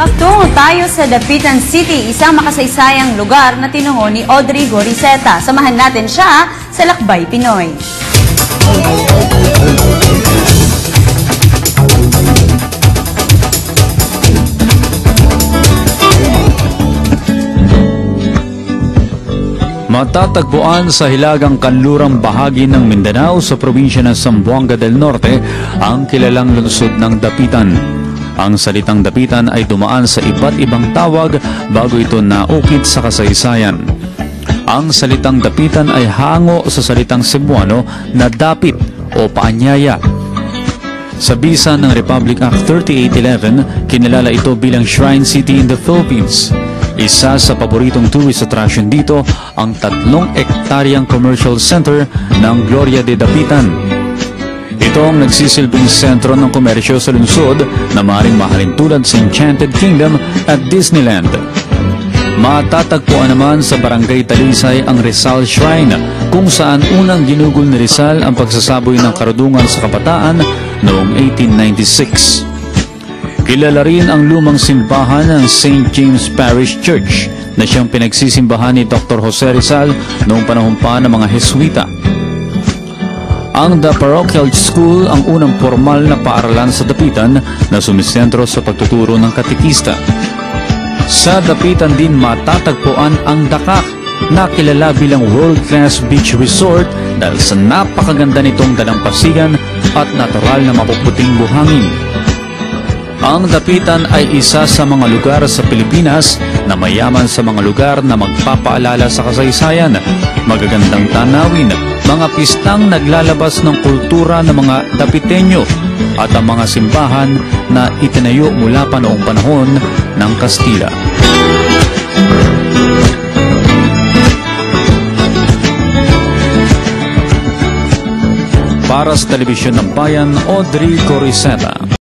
Magtungo tayo sa Dapitan City, isang makasaysayang lugar na tinungo ni Audrey Goriseta. Samahan natin siya sa Lakbay Pinoy. Matatagpuan sa hilagang kanlurang bahagi ng Mindanao sa probinsya ng Zamboanga del Norte ang kilalang lungsod ng Dapitan. Ang salitang Dapitan ay dumaan sa iba't ibang tawag bago ito naukit sa kasaysayan. Ang salitang Dapitan ay hango sa salitang Cebuano na dapit o paanyaya. Sa bisa ng Republic Act 3811, kinilala ito bilang Shrine City in the Philippines. Isa sa paboritong tourist attraction dito ang 3 ektaryang commercial center ng Gloria de Dapitan. Ito ang nagsisilbing sentro ng komersyo sa lungsod na maaaring mahalin tulad sa Enchanted Kingdom at Disneyland. Matatagpuan naman sa Barangay Talisay ang Rizal Shrine, kung saan unang ginugol ni Rizal ang pagsasaboy ng karunungan sa kabataan noong 1896. Kilala rin ang lumang simbahan ng St. James Parish Church na siyang pinagsisimbahan ni Dr. Jose Rizal noong panahon pa ng mga Jesuita. Ang The Parochial School ang unang formal na paaralan sa Dapitan na sumisentro sa pagtuturo ng katekista. Sa Dapitan din matatagpuan ang Dakak, na kilala bilang world-class beach resort dahil sa napakaganda nitong dalampasigan at natural na mapuputing buhangin. Ang Dapitan ay isa sa mga lugar sa Pilipinas na mayaman sa mga lugar na magpapaalala sa kasaysayan, magagandang tanawin, mga pistang naglalabas ng kultura ng mga Dapitenyo at ang mga simbahan na itinayo mula pa noong panahon ng Kastila. Para sa Telebisyon ng Bayan, Audrey Goriseta.